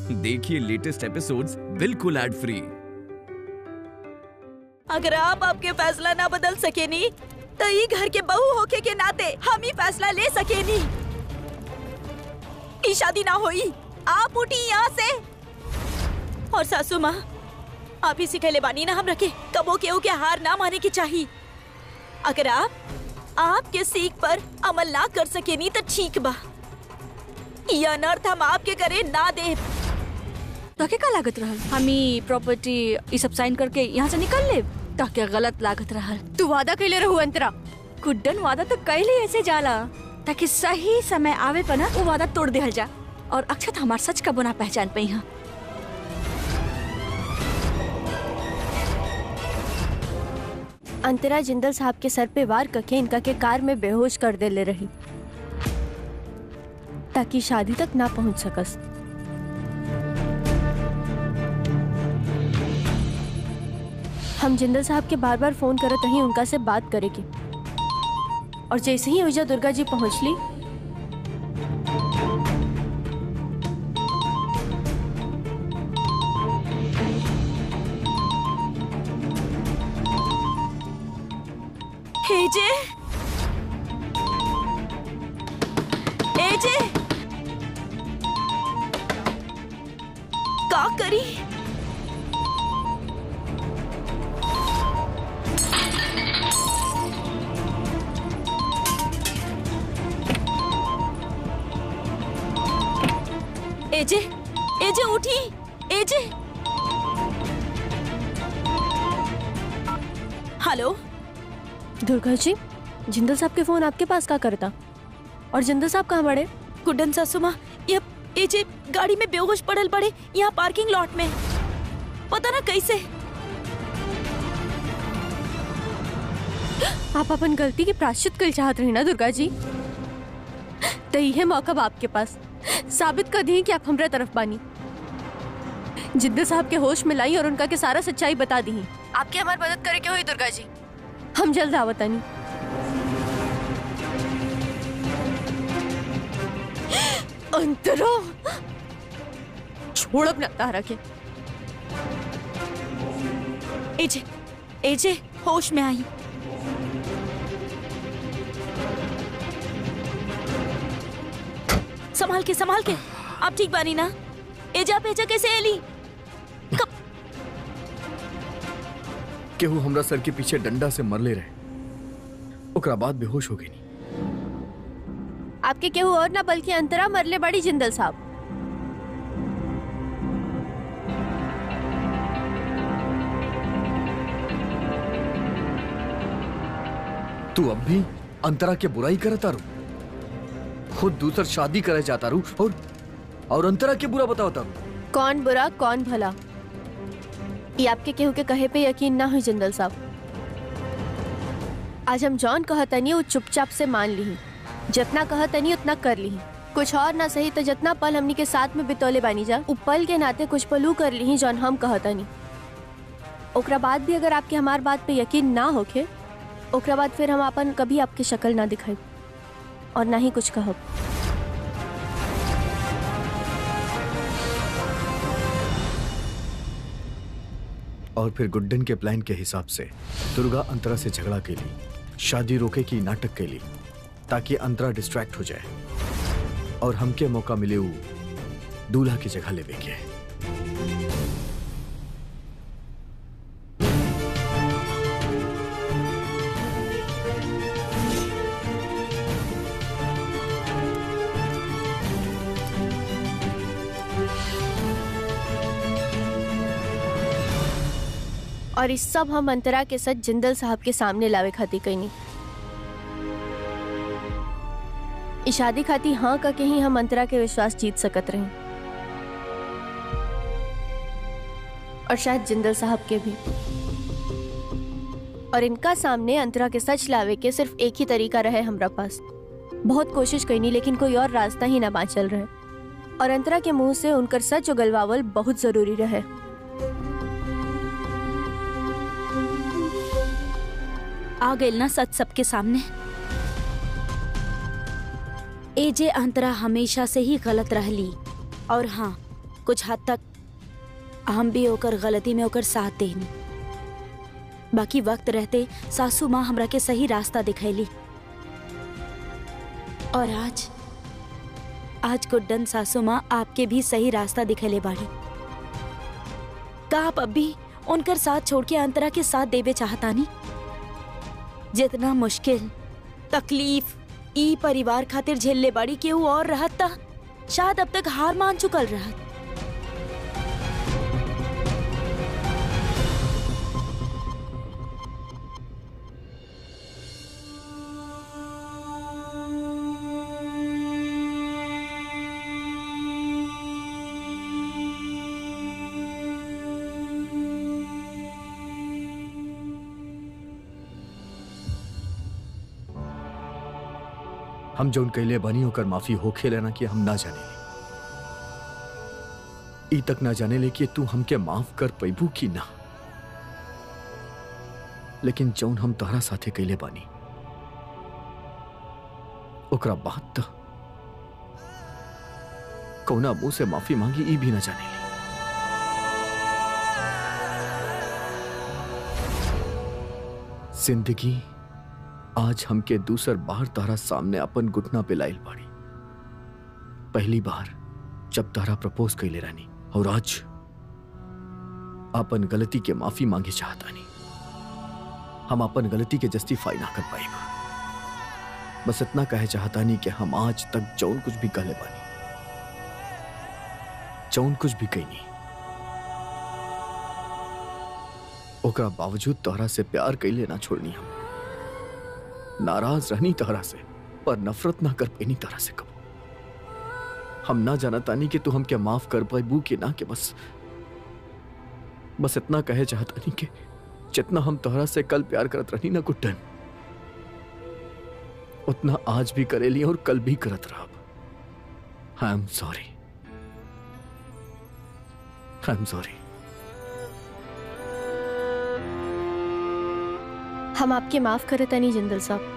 देखिए latest episodes बिल्कुल ad free. अगर आप आपके फैसला ना बदल सके नी तो ये घर के बहू होके के नाते हम ही फैसला ले सके नी। ये शादी ना होई, आप उठी यहाँ से। और सासू माँ, आप ही सिखेले बानी ना हम रखे कबो के हार ना माने की चाहिए। अगर आप आपके सीख पर अमल ना कर सके नी तो ठीक बा, यह अनर्थ हम आपके करे ना दे। ताके का लागत रहल हमी प्रॉपर्टी ये सब साइन करके यहाँ से निकल ले, ताके गलत लागत रहल। तू वादा कैले रहू अंतरा। गुड्डन वादा तो कैले ऐसे जाला ताकि सही समय आवे पर ना वो वादा तोड़ देहल जा और अक्षत हमार सच का बुना पहचान पे यहाँ। अंतरा जिंदल साहब के सर पे वार करके इनका के कार में बेहोश कर दे ले रही ताकि शादी तक ना पहुंच सकस। हम जिंदल साहब के बार बार फोन करत रही उनका से बात करे के, और जैसे ही ओजा दुर्गा जी पहुंचली एजे, एजे, का करी? एजे, एजे उठी, एजे। हेलो दुर्गा जी, जिंदल साहब के फोन आपके पास का करता? और जिंदल साहब कहाँ बड़े? गुड्डन सासू माँ, ये एजे गाड़ी में बेहोश पड़ल पड़े यहाँ पार्किंग लॉट में, पता ना कैसे। आप अपन गलती की प्रायश्चित कर चाहत रही ना दुर्गा जी, तो यह मौका बा आपके पास, साबित कर दी कि आप हमरा तरफ बानी। जिंदल साहब के होश में लाई और उनका के सारा सच्चाई बता दी। आपके हमारी मदद करे के हुई दुर्गा जी, हम जल्द आवतानी। अंतरा छोड़ अपना तारा के। एजे, एजे होश में आई। संभाल के, आप ठीक बानी ना? एजा पेजा कैसे एली? केहू हमरा सर के पीछे डंडा से मरले रहे, ओकरा बाद बेहोश हो गई नी। आपके केहू और ना बल्कि अंतरा मरले बड़ी जिंदल साहब। तू अब भी अंतरा के बुराई करता रू, खुद दूसर शादी करे जाता रू और अंतरा के बुरा बताता रू। कौन बुरा कौन भला, ये आपके केहू के कहे पे यकीन ना हुई जिंदल साहब। आज हम जॉन कहतनी वो चुपचाप से मान ली, जितना कहतनी उतना कर ली। कुछ और ना सही तो जितना पल हमनी के साथ में बितौले बानी जा, उ पल के नाते कुछ पलू कर ली जॉन हम कहतनी। ओकरा बाद भी अगर आपके हमार बात पे यकीन ना होके, ओकरा बाद फिर हम अपन कभी आपके शक्ल ना दिखाई और ना ही कुछ कहब। और फिर गुड्डन के प्लान के हिसाब से दुर्गा अंतरा से झगड़ा के लिए, शादी रोके की नाटक के लिए, ताकि अंतरा डिस्ट्रैक्ट हो जाए और हमके मौका मिले वो दूल्हा की जगह लेवे के। और इस सब हम अंतरा के साथ जिंदल साहब के सामने लावे खाती कहीं इस शादी खाती हाँ का के ही हम अंतरा के विश्वास जीत सकत रहे, और शायद जिंदल साहब के भी। और इनका सामने अंतरा के सच लावे के सिर्फ एक ही तरीका रहे हमरा पास। बहुत कोशिश करनी लेकिन कोई और रास्ता ही ना बाँचल रहे, और अंतरा के मुंह से उनकर सच उगलवावल बहुत जरूरी रहे। आ गए ना सच सबके सामने। एजे अंतरा हमेशा से ही गलत रहली, और हाँ कुछ हद तक हम भी ओकर गलती में ओकर साथ देनी। बाकी वक्त रहते सासू माँ हमरा के सही रास्ता दिखैली और आज गुड्डन सासू माँ आपके भी सही रास्ता दिखैले बाड़ी। का आप अब भी उनकर साथ छोड़ के अंतरा के साथ देवे चाहतानी? जितना मुश्किल तकलीफ ई परिवार खातिर झेलले बाड़ी केहू और रहत ता शायद अब तक हार मान चुकल रहत। हम जौन कैले बनी होकर माफी होखे लेना कि हम ना जाने ले, ई तक ना जाने ले कि तू हमके माफ कर पैबू कि ना। लेकिन जौन हम तोहरा साथे कैले बानी ओकरा बाद त कौना मुंह से माफी मांगी ई भी ना जाने ले। जिंदगी आज हमके दूसर बार तारा सामने अपन घुटना पे लाइल बाड़ी। पहली बार जब तारा प्रपोज कैले रानी और आज अपन गलती के माफी मांगे चाहतानी। हम अपन गलती के जस्टिफाई ना कर पाई। बस इतना कहे चाहतानी कि हम आज तक जौन कुछ भी कहले बानी, जौन कुछ भी कहनी, ओकरा बावजूद तोहरा से प्यार कैले ना छोड़नी। हम नाराज रहनी तोहरा से पर नफरत ना कर पैनी तोहरा से कबो। हम ना जाना तानी कि तू हमके माफ कर पाबू कि ना, कि बस इतना कहे चाहतानी कि जितना हम तोहरा से कल प्यार करत रहनी ना गुड्डन, उतना आज भी करेली और कल भी करत रहब। I am sorry, I am sorry. हम आपके माफ करे तनी जिंदल साहब।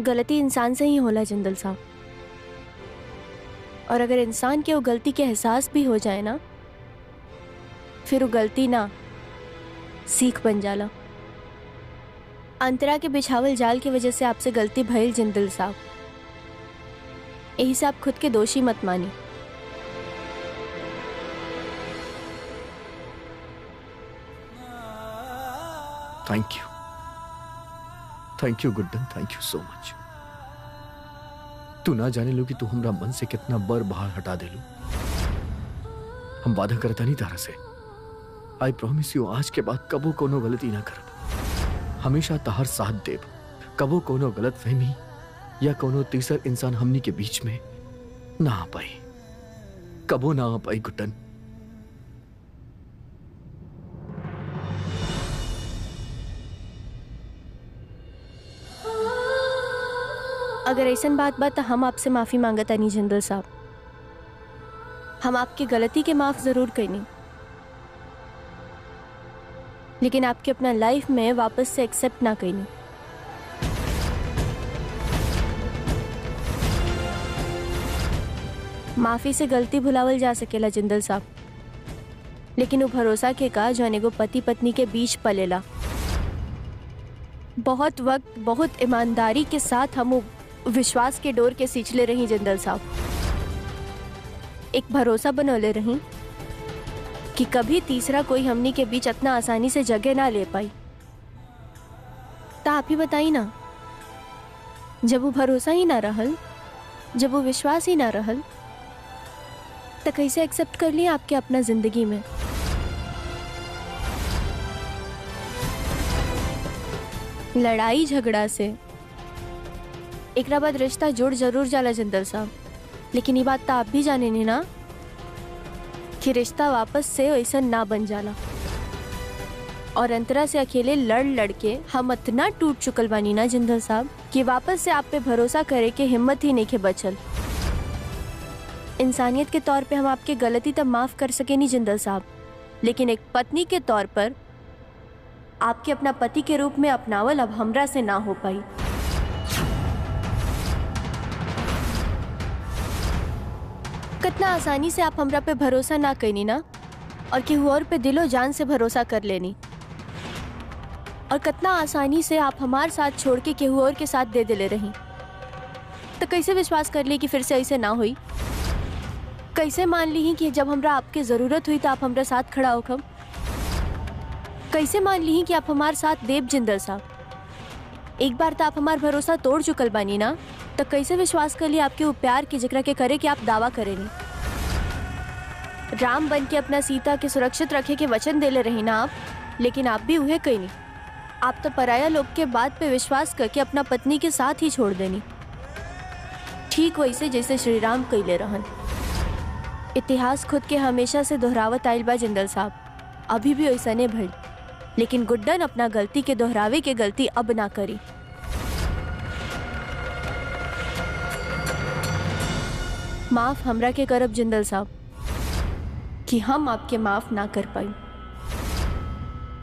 गलती इंसान से ही होला जिंदल साहब, और अगर इंसान के वो गलती के एहसास भी हो जाए ना, फिर वो गलती ना सीख बन जाला। अंतरा के बिछावल जाल की वजह से आपसे गलती भइल जिंदल साहब, यही से आप खुद के दोषी मत मानी। Thank you Guddan, thank you so much. तू ना जाने लो कि तू हमरा मन से कितना बर बाहर हटा दे लो। हम वादा करता नहीं तारा से, आई प्रॉमिस यू आज के बाद कबो कोनो गलती ना करब। हमेशा तहर साथ देब। कबो कोनो गलत फहमी या कोनो तीसर इंसान हमनी के बीच में ना आ पाई, कबो ना आ पाई गुड्डन। अगर ऐसा बात तो हम आपसे माफी मांगता नहीं जिंदल साहब। हम आपकी गलती के माफ जरूर करनी, लेकिन आपके अपना लाइफ में वापस से एक्सेप्ट ना करनी। माफी से गलती भुलावल जा सकेला जिंदल साहब, लेकिन वो भरोसा के का जो एगो पति पत्नी के बीच पलेला। बहुत वक्त बहुत ईमानदारी के साथ हम वो विश्वास के डोर के सींचले रही जिंदल साहब। एक भरोसा बनौले रही कि कभी तीसरा कोई हमनी के बीच इतना आसानी से जगह ना ले पाई। तो आप ही बताई ना, जब वो भरोसा ही ना रहल, जब वो विश्वास ही ना रहल, तो कैसे एक्सेप्ट कर लिया आपके अपना जिंदगी में। लड़ाई झगड़ा से एक बाद रिश्ता जुड़ जरूर जाला जिंदल साहब, लेकिन ये बात तो आप भी जाने नहीं ना कि रिश्ता वापस से ऐसा ना बन जाला। और अंतरा से अकेले लड़ लड़ के हम इतना टूट चुकल बानी ना जिंदल साहब कि वापस से आप पे भरोसा करे के हिम्मत ही नहीं के बचल। इंसानियत के तौर पे हम आपके गलती तब माफ कर सके नहीं जिंदल साहब, लेकिन एक पत्नी के तौर पर आपके अपना पति के रूप में अपनावल अब हमरा से ना हो पाई। कितना आसानी से आप हमरा पे भरोसा ना कईनी ना, और केहू और पे दिलो जान से भरोसा कर लेनी, और कितना आसानी से आप हमारे साथ छोड़ के केहू और के साथ दे दिले रही। तो कैसे विश्वास कर ली कि फिर से ऐसे ना हुई? कैसे मान ली कि जब हमरा आपके जरूरत हुई तो आप हमरा साथ खड़ा होखम? कैसे मान ली कि आप हमारे साथ देव जिंदल साहब? एक बार तो आप हमार भरोसा तोड़ चुकल बानी ना, तो कैसे विश्वास कर ली आपके वो प्यार के जिक्र के करे कि आप दावा करेनी? राम बन के अपना सीता के सुरक्षित रखे के वचन देले रही ना आप, लेकिन आप भी उहे कहीं नहीं। आप तो पराया लोग के बात पे विश्वास करके अपना पत्नी के साथ ही छोड़ देनी, ठीक वैसे जैसे श्री राम कैले रहन। इतिहास खुद के हमेशा से दोहरावत आइल बा जिंदल साहब, अभी भी वैसा ने भइल, लेकिन गुड्डन अपना गलती के दोहरावे के गलती अब ना करी। माफ हमरा के करब जिंदल साहब कि हम आपके माफ ना कर पाई,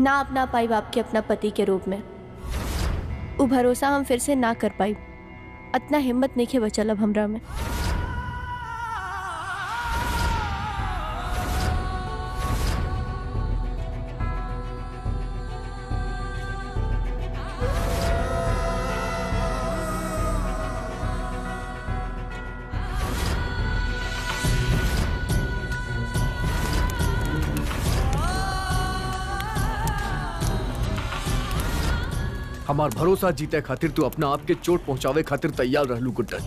ना अपना पाई आपके अपना पति के रूप में। वो भरोसा हम फिर से ना कर पाई, इतना हिम्मत नहीं के बचल अब हमरा में। हमार भरोसा जीते खातिर तू अपना आप के चोट पहुंचावे खातिर तैयार रहलू गुड्डन।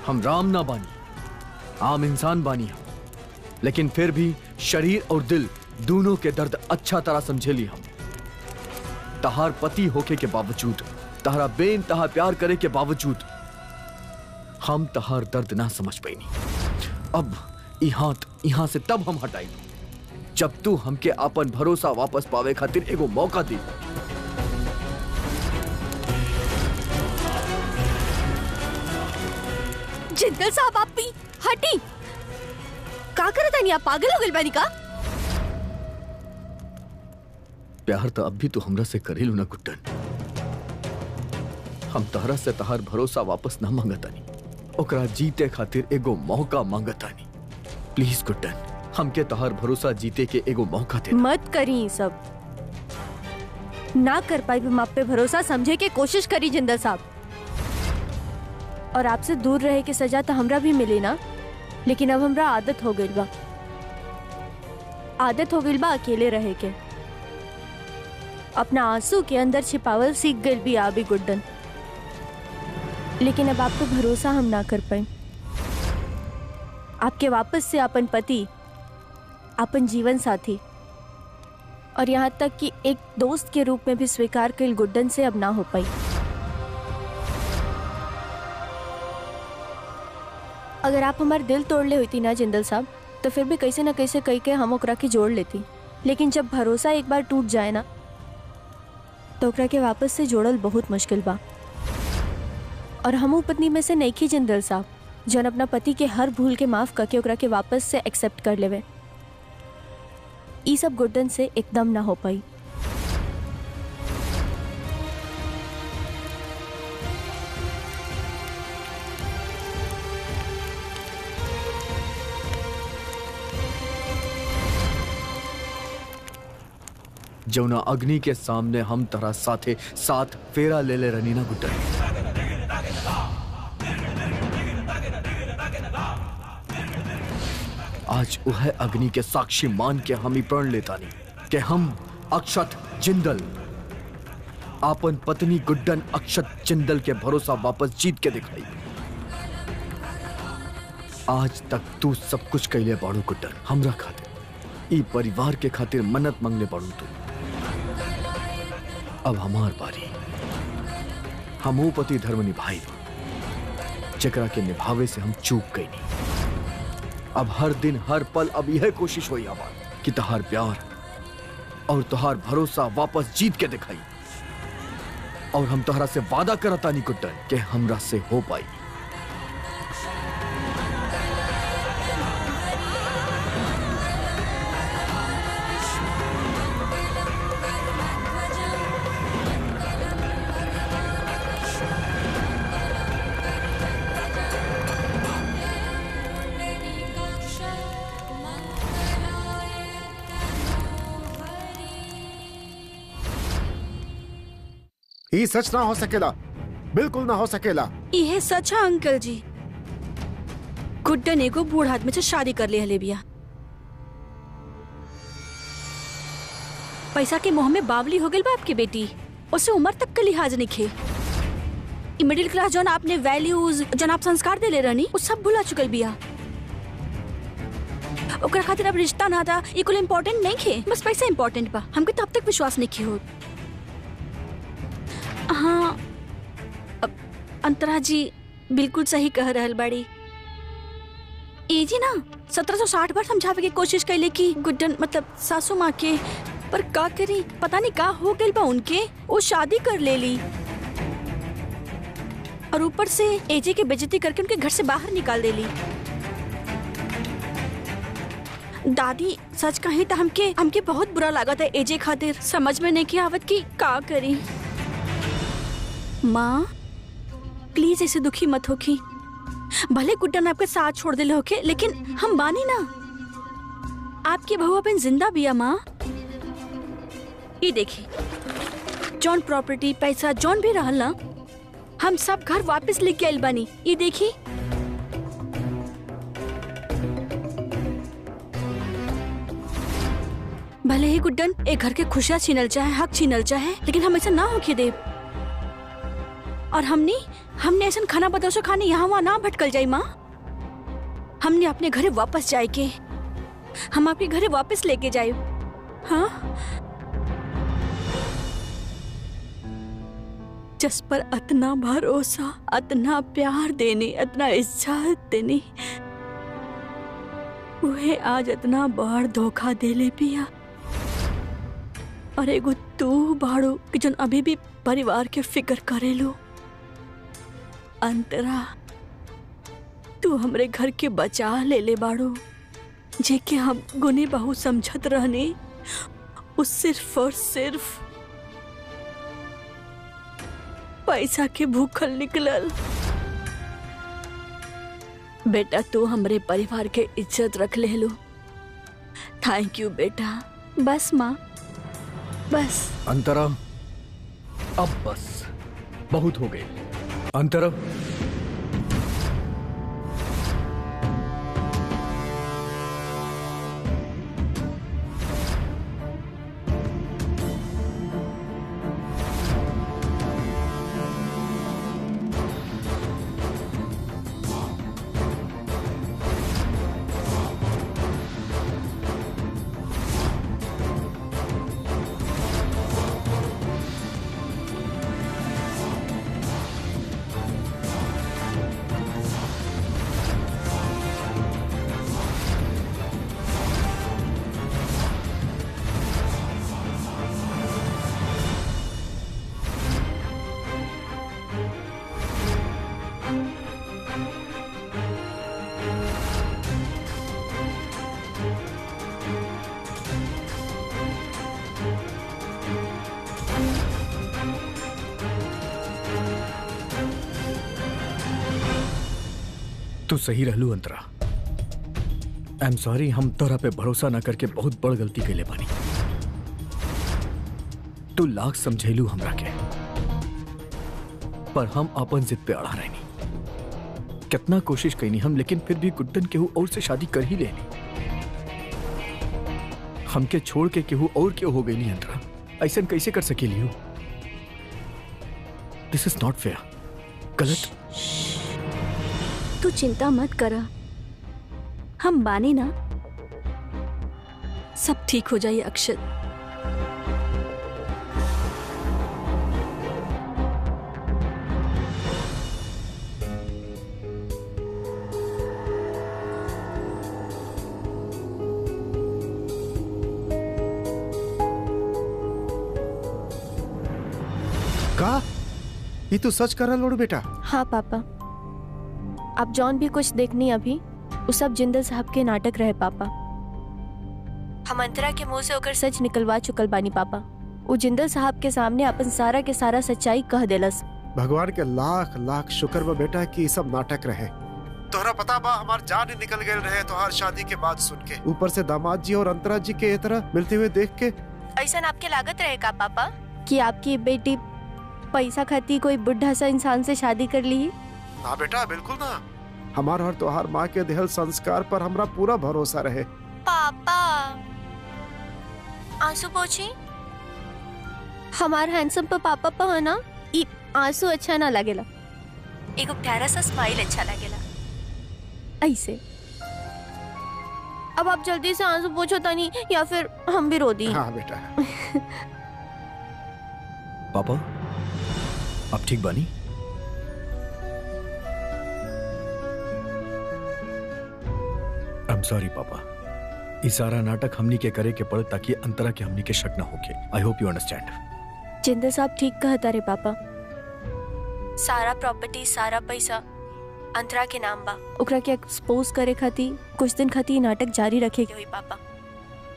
हम राम ना बानी, आम इंसान बानी हम, लेकिन फिर भी शरीर और दिल दोनों के दर्द अच्छा तरह समझेली हम। तहार पति होके के बावजूद, तहारा बेइंतहा प्यार करे के बावजूद हम तहार दर्द ना समझ पाईनी। अब यहाँ से तब हम हटाई जब तू हमके अपन भरोसा वापस पावे खातिर एगो मौका दी। जिंदल साहब आप भी हटी। का करत तानी? आप पागल हो गइल बानी का? प्यार तो अब भी तू हमरा से करेलू ना गुड्डन। हम तहरा से तहार भरोसा वापस ना मांगतानी, ओकरा जीते खातिर एगो मौका मांगतानी। प्लीज गुड्डन, हमके तहार भरोसा जीते के एगो मौका दे। मत करी सब, ना कर पाई हम आप पे भरोसा, समझे के कोशिश करी जिंदल साहब। और आपसे दूर रहे के सजा तो हमरा भी मिली ना, लेकिन अब हमरा आदत हो गई बा, आदत हो गई बा अकेले रहे के। अपना आंसू के अंदर छिपावल सीख गई भी आ भी गुड्डन, लेकिन अब आप पे भरोसा हम ना कर पाए। आपके वापस से अपन पति, अपन जीवन साथी और यहाँ तक कि एक दोस्त के रूप में भी स्वीकार कर गुड्डन से अब ना हो पाई। अगर आप हमारे दिल तोड़ ले हुई थी ना जिंदल साहब, तो फिर भी कैसे ना कैसे कह के हम ओकरा के जोड़ लेती। लेकिन जब भरोसा एक बार टूट जाए ना, तो ओकरा के वापस से जोड़ल बहुत मुश्किल बा। और हमू पत्नी में से नहीं की जिंदल साहब जौन अपना पति के हर भूल के माफ करके ओकरा के वापस से एक्सेप्ट कर लेवे। ई सब गुड्डन से एकदम ना हो पाई। जौना अग्नि के सामने हम तरा साथे साथ फेरा ले ले रनी ना गुड्डन। आज वह अग्नि के साक्षी मान के हम ही प्रण लेतानी कि हम अक्षत जिंदल आपन पत्नी गुड्डन अक्षत जिंदल के भरोसा वापस जीत के दिखाई। आज तक तू सब कुछ कैले बाड़ू गुड्डन, हमरा खातिर, ई परिवार के खातिर मन्नत मांगले बाड़ू तू। अब हमार बारी, हमू पति धर्म निभाई जकरा के निभावे से हम चूक गई नहीं। अब हर दिन हर पल अब यह कोशिश हुई हमार कि तहार प्यार और तहार भरोसा वापस जीत के दिखाई। और हम तहरा से वादा करता नहीं गुड्डन कि हमरा से हो पाई। ये सच ना हो सकेला, बिल्कुल ना हो सकेला। यह सच है अंकल जी। गुड्डन एगो बूढ़ आदमी से शादी कर ले हले बिया। पैसा के मोह में बावली हो गई बा आपकी बेटी। उसे उम्र तक का लिहाज नहीं खे। मिडिल क्लास जौन आपने वैल्यूज जौन आप संस्कार दे ले रहनी वो सब भुला चुकल बिया। ओकरा खातिर अब रिश्ता ना था ये कुल इम्पोर्टेंट नहीं खे, बस पैसा इम्पोर्टेंट बा। हमके तब तक विश्वास नहीं खे हो। हाँ अंतरा जी बिल्कुल सही कह रहल बाड़ी। ए जी ना 1760 बार समझावे की कोशिश कैले कि गुड्डन मतलब सासू माँ के, पर का करी पता नहीं का हो गई बा उनके। वो शादी कर ले ली और ऊपर से एजे की बेइज्जती करके उनके घर से बाहर निकाल दे ली। दादी सच कही तो हमके बहुत बुरा लगा था एजे खातिर। समझ में नहीं की आवत की का करी। माँ प्लीज ऐसे दुखी मत होखी। भले गुड्डन आपके साथ छोड़ दिले होके, लेकिन हम बानी ना। आपकी बहू अपन जिंदा बिया माँ। ये देखी जौन प्रॉपर्टी पैसा जौन भी रहल ना, हम सब घर वापस लेके आइल बानी। ये देखी भले ही गुड्डन एक घर के खुशियां छीनल चाहे, हक छीनल चाहे, लेकिन हम ऐसा ना होके दे। और हमने ऐसा खाना बदोशो खाने यहाँ वहाँ ना भटकल जाई माँ। हमने अपने घरे वापस जाए के, हम आपके घरे वापस लेके जाए। हाँ जिस पर इतना भरोसा, इतना प्यार देने, इतना इज्जत देने, वहे आज इतना बड़ धोखा दे ले पिया। और एगो तू बाड़ो कि जन अभी भी परिवार के फिक्र करेलो। अंतरा तू हमरे घर के बचा ले बाड़ो, जे के हम गुने बहु समझत रहने। उस सिर्फ और सिर्फ पैसा के भूखल निकलल। बेटा तू हमरे परिवार के इज्जत रख ले लो। थैंक यू बेटा। बस माँ बस। अंतरा अब बस बहुत हो गई। अंतरा तू सही रहलू अंतरा। आई एम सॉरी, हम तोरा पे भरोसा ना करके बहुत बड़ गलती कैले बानी। तू लाख समझेलू हमरा के, पर हम अपन जिद पे अड़ा रहनी। कितना कोशिश कैनी हम, लेकिन फिर भी गुड्डन केहू और से शादी कर ही लेनी। हमके छोड़ के केहू और क्यों हो गई नहीं अंतरा? ऐसा कैसे कर सकेली हो? दिस इज नॉट फेयर। गलत। तू चिंता मत करा, हम बानी ना, सब ठीक हो जाए अक्षत। का ये तू सच कर रहा बेटा? हाँ पापा, आप जॉन भी कुछ देखनी अभी, वो सब जिंदल साहब के नाटक रहे पापा। हम अंतरा के मुंह से होकर सच निकलवा चुकल बानी पापा। वो जिंदल साहब के सामने अपन सारा के सारा सच्चाई कह देलस। भगवान के लाख लाख शुक्र बा बेटा कि ये सब नाटक रहे। तोहरा पता बा हमार जान ही निकल गए रहे तोहार शादी के बाद सुन के। ऊपर से दामाद जी और अंतरा जी के तरह मिलते हुए देख के। ऐसा आपके लागत रहे का पापा कि आपकी बेटी पैसा खाती कोई बुढ़ा सा इंसान से शादी कर ली? हाँ बेटा, बिल्कुल ना। हमार और तोहार माँ के देहल संस्कार पर हमरा पूरा भरोसा रहे। पापा आंसू पोछी। हमार हैंडसम तो पापा पर है ना, ई आंसू अच्छा ना लगेला, एगो प्यारा सा स्माइल अच्छा लगेला ऐसे। अब आप जल्दी से आंसू पोछो तानी, या फिर हम भी रो दी। हाँ बेटा। पापा आप ठीक बानी? आई एम सॉरी पापा, ई सारा नाटक हमनी के करे के पड़ ताकि अंतरा के हमनी के शक ना होके। I hope you understand. Jindal साहब ठीक कहता रे पापा, सारा प्रॉपर्टी सारा पैसा अंतरा के नाम बा, ओकरा के एक्सपोज करे खाती कुछ दिन खाती नाटक जारी रखे के हुई पापा।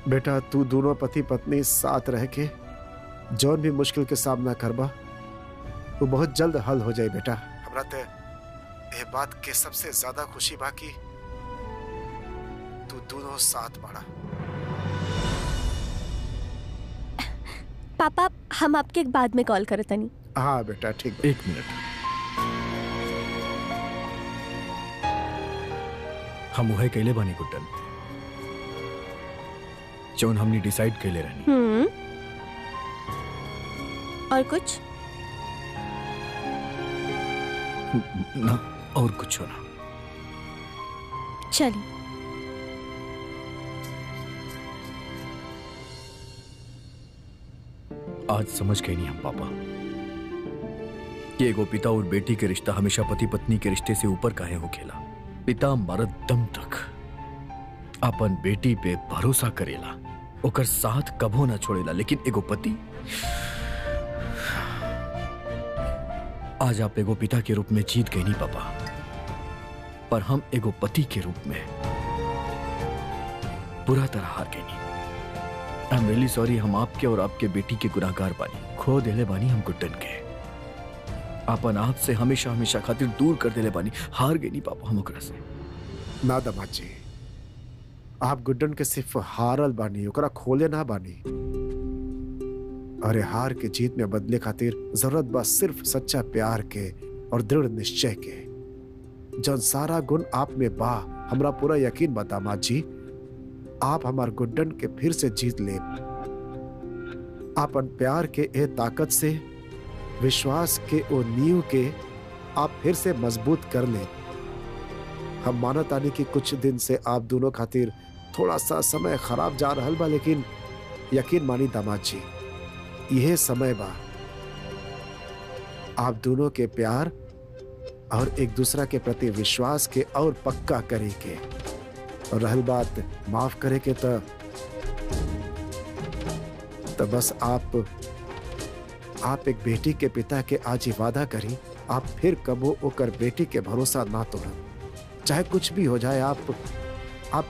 बेटा तू दोनों पति पत्नी साथ रह के जौन भी मुश्किल के सामना करबा वो बहुत जल्द हल हो जाए बेटा। हमरा ते ये बात के सबसे ज्यादा खुशी बाकी तू दोनों साथ बाड़ा। पापा हम आपके बाद में कॉल करत तनी। हाँ बेटा ठीक बा। एक मिनट, हम उहे कैले बानी गुड्डन, जौन हमने डिसाइड कैले रहनी। और कुछ ना और कुछ ना। चलिए। आज समझ गए नहीं हम पापा कि एगो पिता और बेटी के रिश्ता हमेशा पति पत्नी के रिश्ते से ऊपर काहे हो खेला। पिता मरद दम तक अपन बेटी पे भरोसा करेला, ओकर साथ कभो ना छोड़ेला, लेकिन एगो पति, आज आप एगो पिता के रूप में जीत गए नहीं पापा, पर हम एगो पति के रूप में बुरा तरह हार गए नहीं। आई एम रियली सॉरी, हम आपके और आपके बेटी के गुनाहगार बानी, खो देले बानी हम गुड्डन के, अपन आप से हमेशा हमेशा खातिर दूर कर देले बानी, हार गए नहीं पापा हम ओकरा से। ना दामाद जी, आप गुड्डन के सिर्फ हारल बानी, ओकरा खोले ना बानी। अरे हार के जीत में बदले खातिर जरूरत बा सिर्फ सच्चा प्यार के और दृढ़ निश्चय के। जौन सारा गुण आप में बा, हमरा पूरा यकीन बा दामाद जी, आप हमार गुड्डन के फिर से जीत ले। आपन प्यार के ए ताकत से विश्वास के ओ नींव के आप फिर से मजबूत कर ले। हम मानत आनी कि कुछ दिन से आप दोनों खातिर थोड़ा सा समय खराब जा रहल बा, लेकिन यकीन मानी दामाद जी, यह समय बा आप दोनों के प्यार और एक दूसरा के प्रति विश्वास के और पक्का करे के। और रहल बात माफ करे के, तो बस आप एक बेटी के पिता के आज ही वादा करी, आप फिर कबो ओकर बेटी के भरोसा ना तोड़ब। चाहे कुछ भी हो जाए, आप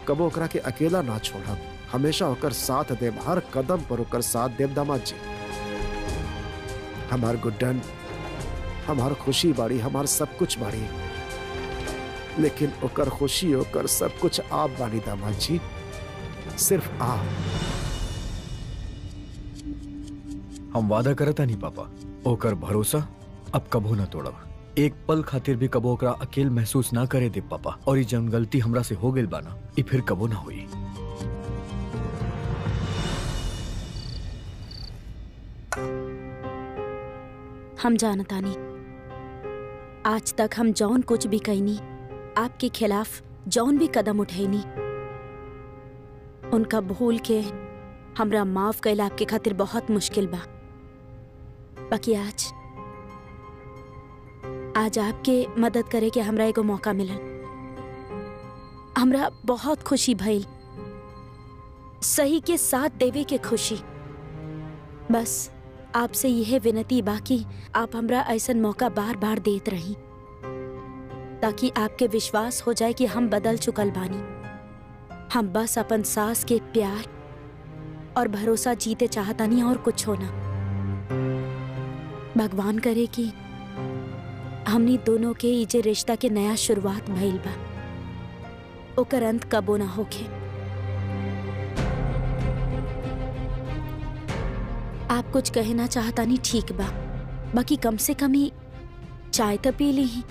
कबो ओकरा के अकेला ना छोड़ब, हमेशा ओकर साथ देव, हर कदम पर ओकर साथ देव दामाद जी। हमार गुड्डन हमार खुशी बाड़ी, हमार सब कुछ बाड़ी, लेकिन ओकर खुशी ओकर सब कुछ आप बानी दामाद जी, सिर्फ आप। हम वादा करता नहीं पापा, ओकर भरोसा अब कबो ना तोड़ब, एक पल खातिर भी कबो ओकरा अकेल महसूस ना करे दे पापा। और ये जन गलती हमरा से हो गई बाना, ये फिर कबो ना हुई। हम जानतानी आज तक हम जौन कुछ भी कहनी, आपके खिलाफ जौन भी कदम उठैनी, उनका भूल के हमरा माफ कैला आपके खातिर बहुत मुश्किल बा। बाकी आज आपके मदद करे के हमरा एगो मौका मिलल, हमरा बहुत खुशी भइल, सही के साथ देवे के खुशी। बस आपसे यह विनती बाकी आप हमरा ऐसन मौका बार बार देत रही, ताकि आपके विश्वास हो जाए कि हम बदल चुकल बानी। हम बस अपन सास के प्यार और भरोसा जीते चाहतानी, और कुछ होना। भगवान करे कि हमनी दोनों के ई जे रिश्ता के नया शुरुआत भइल बा, ओकर अंत कबो ना होखे। आप कुछ कहना चाहतानी, ठीक बा, बाकी कम से कम ही चाय तो पी ली ही।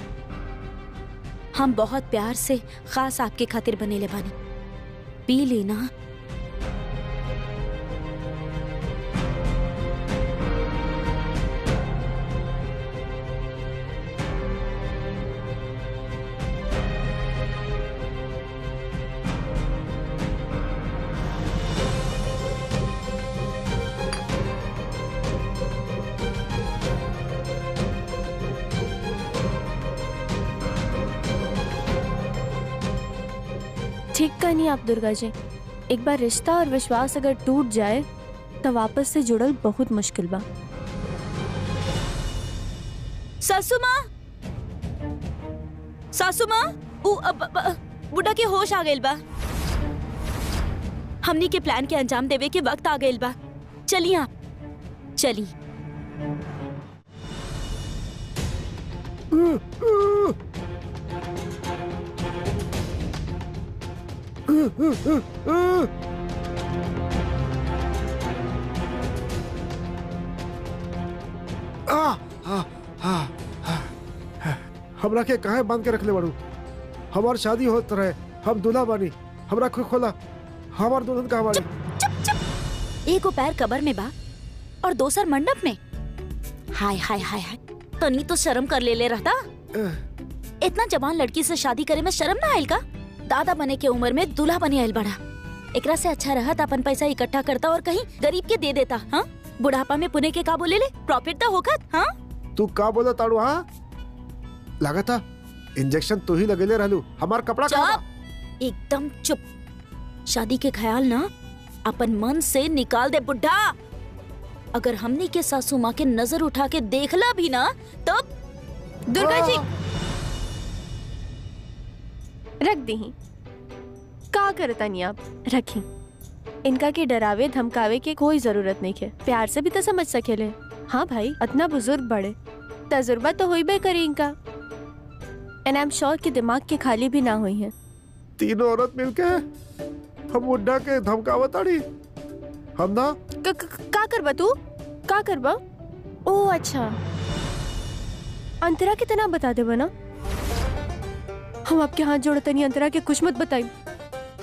हम बहुत प्यार से खास आपके खातिर बने ले बानी, पी ली ना। ठीक का नहीं आप दुर्गा जी, एक बार रिश्ता और विश्वास अगर टूट जाए तो वापस से जुड़ल बहुत मुश्किल बा। सासू माँ, सासू माँ, बुढ़ा के होश आ गइल बा। हमनी के प्लान के अंजाम देवे के वक्त आ गइल बा। चलिए आप, चली। हमरा के काहे बांध के रखले बाड़ू? हमार शादी होत रहे, हम दूल्हा बानी, हमरा को खोला, हमार दुल्हन कहाँ बाड़ी? चुप चुप। एगो पैर कबर में बा और दोसर मंडप में। हाय हाय हाय हाय, तनी तो शर्म कर ले रहता। इतना जवान लड़की से शादी करे में शर्म ना आयल का? दादा बने के उम्र में दूल्हा बने आयल बड़ा। एकरा से अच्छा रहत अपन पैसा इकट्ठा करता और कहीं गरीब के दे देता। हाँ, बुढ़ापा में पुणे के का बोले ले, प्रॉफिट तो होगा। हाँ, तू का बोला ताड़ू? हाँ, लगा था इंजेक्शन तू ही लगेले रहलू, हमार कपड़ा कहाँ बा? एकदम चुप। शादी के ख्याल ना अपन मन से निकाल दे बुढ़ा। अगर हमने के सासू माँ के नजर उठा के देखला भी ना तब। दुर्गा जी रख दी ही, का करता नहीं आप, रखी। इनका के डरावे धमकावे के कोई जरूरत नहीं है, प्यार से भी तो समझ सकेले। हाँ भाई, इतना बुजुर्ग बड़े, तजुर्बा तो होई बे करे इनका। एंड आई एम श्योर कि दिमाग के खाली भी ना हुई है। तीनों औरत मिलके हम बुड्ढा के धमकावत ताड़ी। हम ना का करबा तू, का करबा? ओ अच्छा, अंतरा कितना बता दे बना। हम आपके हाथ जोड़ते नहीं, अंतरा के कुछ मत बताई,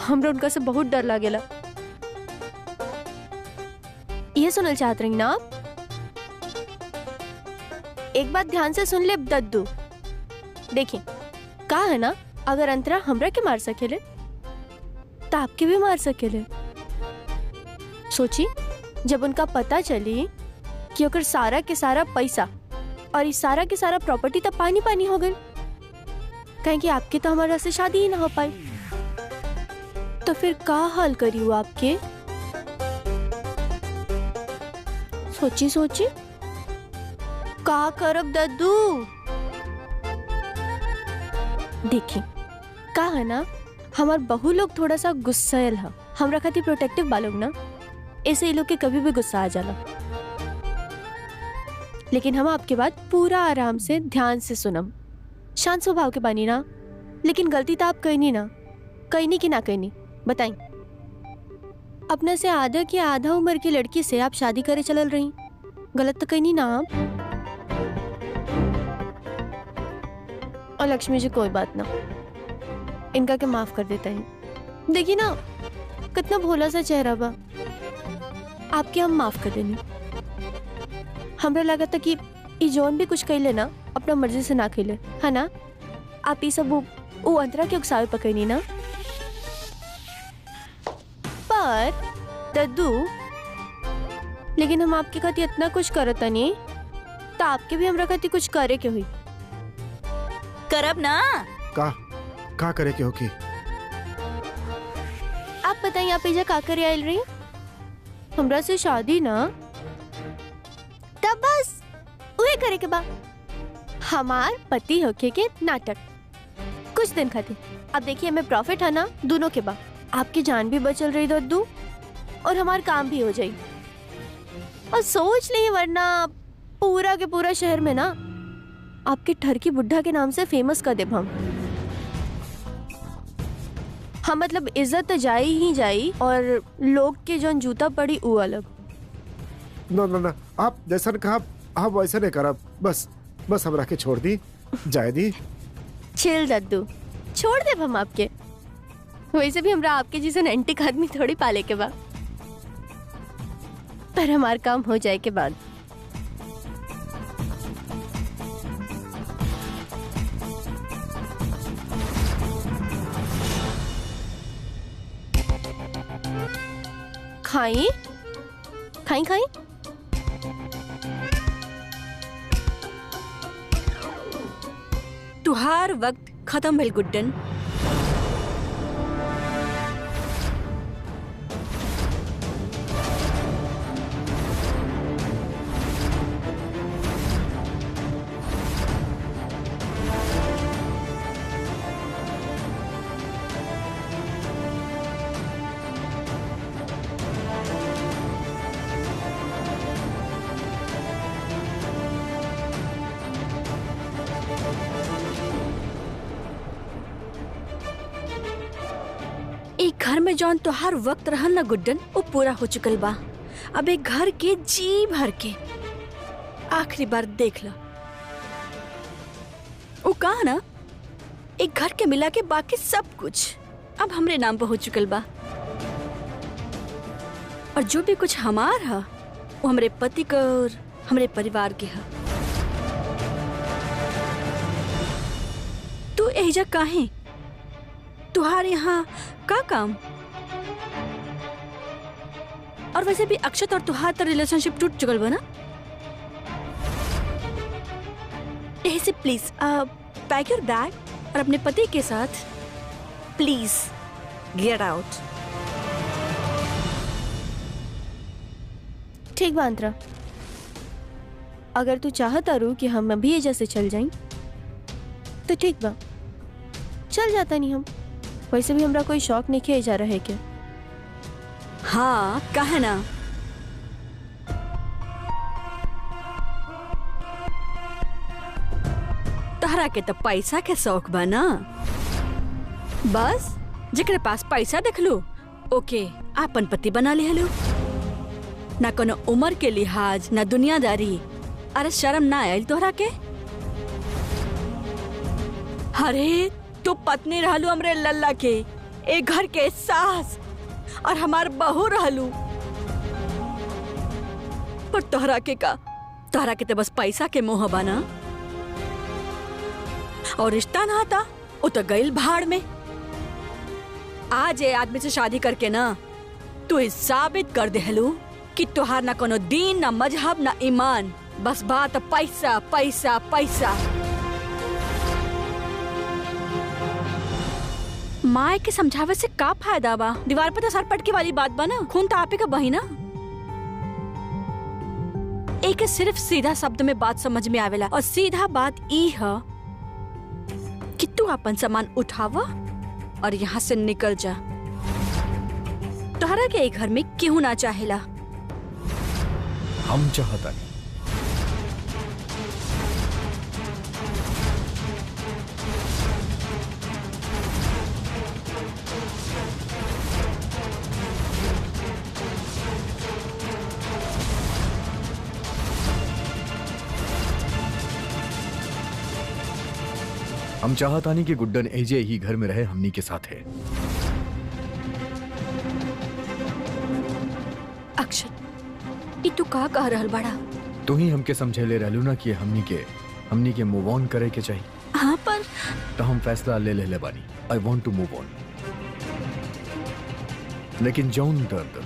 हमरा उनका से बहुत डर लागेला। ये सुनल चाहत रही ना आप? एक बात ध्यान से सुन ले दद्दू, देखिए का है ना, अगर अंतरा हमरा के मार सकेले तो आपके भी मार सकेले। सोची, जब उनका पता चली कि ओकर सारा के सारा पैसा और इस सारा के सारा प्रॉपर्टी तो पानी पानी हो गई, कहें कि आपके तो हमारा से शादी ही ना हो पाई, तो फिर का हाल करी वो आपके? सोची सोची, का करब दद्दू? देखी का है ना, हमार बहू लोग थोड़ा सा गुस्सैल है, हमरा खातिर प्रोटेक्टिव बालोग ना, ऐसे लोग के कभी भी गुस्सा आ जाला। लेकिन हम आपके बात पूरा आराम से ध्यान से सुनम, शांत स्वभाव के बानी ना। लेकिन गलती तो आप कहनी ना, कहनी कि ना कहनी बताई? अपने से आधा की आधा उम्र की लड़की से आप शादी करे चलल रही, गलत तो कहनी ना आप? और लक्ष्मी जी कोई बात ना, इनका के माफ कर देता है। देखिए ना कितना भोला सा चेहरा बा, आपके हम माफ कर देनी। हमरा लगा था कि ई जौन भी कुछ कहले ना अपना मर्जी से ना खेले, है ना? आप ये सब वो अंतरा के उकसावे पकड़नी ना। पर दद्दू, लेकिन हम आपके खातिर इतना कुछ करता नहीं, तो आपके भी हमरा खातिर कुछ करे के हुई। करब ना। का करे के होकी? आप बताइए, आप इजा का करे आयल रही? हमरा से शादी ना, तब बस उहे करे के बा, हमार पति होके के नाटक कुछ दिन खातिर। अब देखिए हमें प्रॉफिट है ना दोनों के बा, आपकी जान भी बचल रही दद्दू और हमार काम भी हो जाई। और सोच ली, वरना पूरा के पूरा शहर में ना आपके ठरकी बुड्ढा के नाम से फेमस कर देब हम। हाँ मतलब इज्जत तो जाई ही जाई, और लोग के जो जूता पड़ी वो अलग। ना ना ना, आप जैसा कहा आप वैसे नहीं करब, बस बस हमरा के छोड़ दी, जाए दी। चिल दद्दू, छोड़ देब हम आपके। वैसे भी हमरा आपके जैसे एंटिक आदमी थोड़ी पाले के बाद, पर हमार काम हो जाए के बाद। खाई खाई खाई। तुहार वक्त खत्म भेल गुड्डन। एक घर में जौन तोहार वक्त रहल ना गुड्डन, वो पूरा हो चुकल बा। अब एक घर के जी भर के आखिरी बार देख लो। वो कहा ना, एक घर के मिला के बाकी सब कुछ अब हमरे नाम पे हो चुकल बा। और जो भी कुछ हमार है वो हमरे पति का और हमरे परिवार के है। तू एजा काहे? तुहार यहाँ का काम? और वैसे भी अक्षत और तुहार तो रिलेशनशिप टूट चुकल बा ना। यही से प्लीज पैक योर बैग और अपने पति के साथ प्लीज गेट आउट। ठीक बा अंतरा, अगर तू चाहता रू कि हम अभी एजा से चल जाएं तो ठीक बा, चल जाता नहीं हम। वैसे भी हमरा कोई शौक नहीं किया जा रहे क्या। हाँ कहे ना। तहरा के तो पैसा के शौक बा ना। बस जेकरे पास पैसा देख लो ओके आपन पति बना ले लो। ना कोनो उम्र के लिहाज ना दुनियादारी। अरे शर्म ना आयल तोहरा के? अरे तू पत्नी रहलू हमरे लल्ला के, एक घर के सास और हमार बहू रहलू। पर तोहरा के का? तोहरा के तो बस पैसा के मोह बना। और रिश्ता ना था वो तो गइल भाड़ में। आज ये आदमी से शादी करके ना तू ये साबित कर देहलू कि तुहार ना कोनो दीन ना मजहब ना ईमान, बस बात पैसा पैसा पैसा। माए के समझावे से का फायदा बा? दीवार पे तो सर पटके वाली बात बा ना। खून तो आपे का बही ना। एक सिर्फ सीधा शब्द में बात समझ में आवेला और सीधा बात ई है कि तू अपन सामान उठावा और यहाँ से निकल जा। तोहरा के एक घर में क्यों ना चाहेला? हम चाहता नहीं। हम चाहता नहीं कि गुड्डन एजे ही घर में रहे हमनी के साथ है। अक्षत, ई तू का कह रहल बड़ा? तू ही हमके समझेले रहलू ना कि हमनी के मूव ऑन करे के चाहिए। हाँ पर तो हम फैसला ले बानी। I want to move on. लेकिन जौन दर्द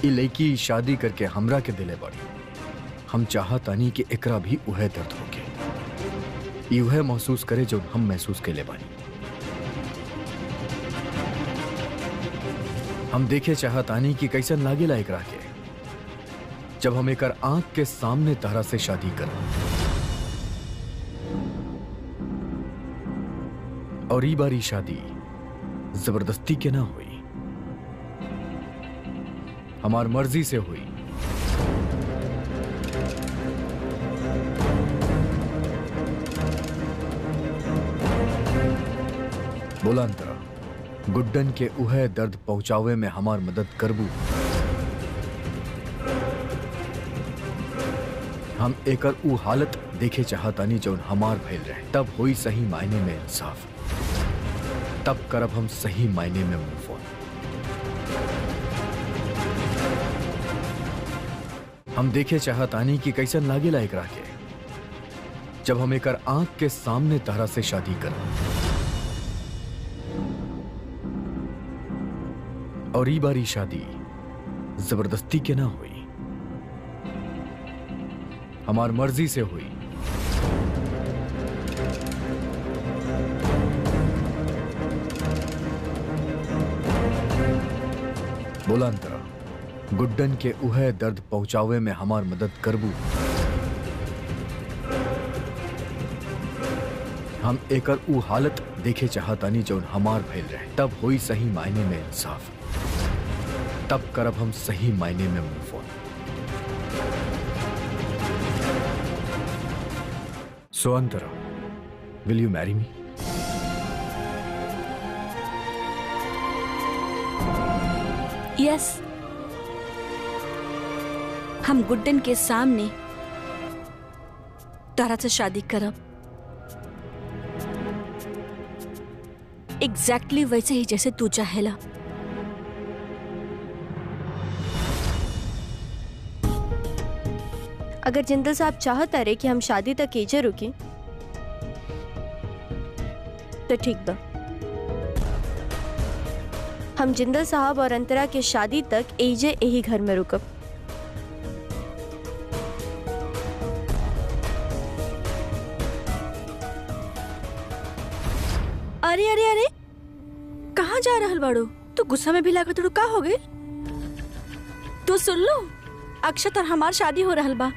ई लड़की शादी करके हमरा के दिले बाड़ी, हम चाहतानी कि एकरा भी उहे दर्द होके, उहे महसूस करे जो हम महसूस के ले बानी। हम देखे चाहतानी कि कैसन लागेला एकरा के जब हम एकर आंख के सामने तहरा से शादी कर और ई बारी शादी जबरदस्ती के ना हुई, हमार मर्जी से हुई। बोला अंतरा, गुड्डन के उहे दर्द पहुंचावे में हमार मदद करबू? हम एकर ऊ हालत देखे चाहतानी जौन हमार भइल रहे, तब हुई सही मायने में इंसाफ, तब करब हम सही मायने में मूव ऑन। हम देखे चाहतानी कि कैसन लागेला एकरा के जब हम एकर आंख के सामने तरह से शादी करब, और ई बारी शादी जबरदस्ती के ना हुई, हमार मर्जी से हुई। बोला अंतरा, गुड्डन के उहे दर्द पहुंचावे में हमार मदद करबू। हम एकर ऊ हालत देखे चाहतानी जौन हमार भइल रहे, तब हुई सही मायने में इंसाफ, तब करब हम सही मायने में move on. So Antara, will you marry me? Yes, हम गुड्डन के सामने तारा से शादी करब, एग्जैक्टली वैसे ही जैसे तू चाहेला। अगर जिंदल साहब चाहता रहे कि हम शादी तक एजे रुकी तो ठीक बा, हम जिंदल साहब और अंतरा के शादी तक एजे यही घर में रुकब। अरे अरे अरे, कहाँ जा रहल बाड़ू? तू गुस्सा में भी लागत का हो गई? तू सुन लो, अक्षत और हमार शादी हो रहल बा,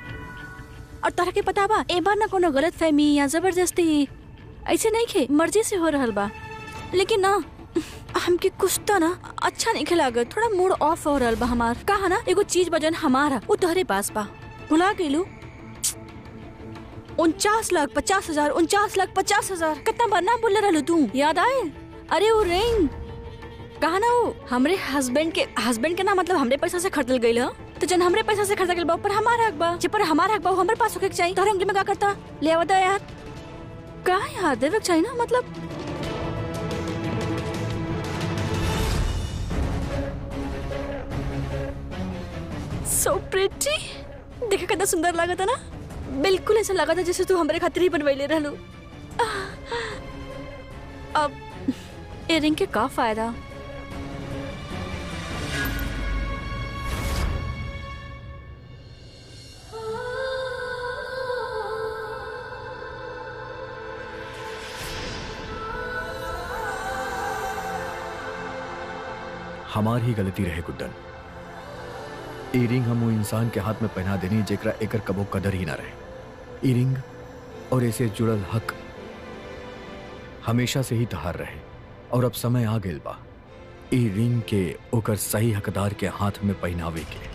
और तोहरा के पता बा ए बार ना कोनो गलत फहमी या जबरदस्ती ऐसे नहीं खे, मर्जी से हो रहल बा। लेकिन ना हमके कुछ तो ना अच्छा नहीं लागत, थोड़ा मूड ऑफ हो रहल बा हमार। कहा ना एगो चीज बजन हमारा वो तोहरे पास बा, भुला गेलू। 49,50,000 49,50,000 कितना बार ना बोले रहलू तू, याद आए? अरे वो रिंग कहा ना वो हमरे हस्बैंड के ना, मतलब हमरे पैसा से खरीदल गई है, तो जन हमरे पैसा से खरीदा गई बा पर हमारा हक बा, जे पर हमारा हक बा हमरे पास होके चाहिए। तोहरे अंगली में का करता ले आवदा यार, का यार देवे चाहिए ना, मतलब सो प्रिटी। देखे कितना सुंदर लगा था ना, बिल्कुल ऐसा लगा था जैसे तू हमारे खातिर ही बनवाइले रहलू। अब इयररिंग के का फायदा? हमार ही गलती रहे गुड्डन। इयरिंग हम वो इंसान के हाथ में पहना देनी जेकरा एकर कबो कदर ही ना रहे। इयरिंग और ऐसे जुड़ल हक हमेशा से ही तहार रहे, और अब समय आ गेल बा इयरिंग के ओकर सही हकदार के हाथ में पहनावे के।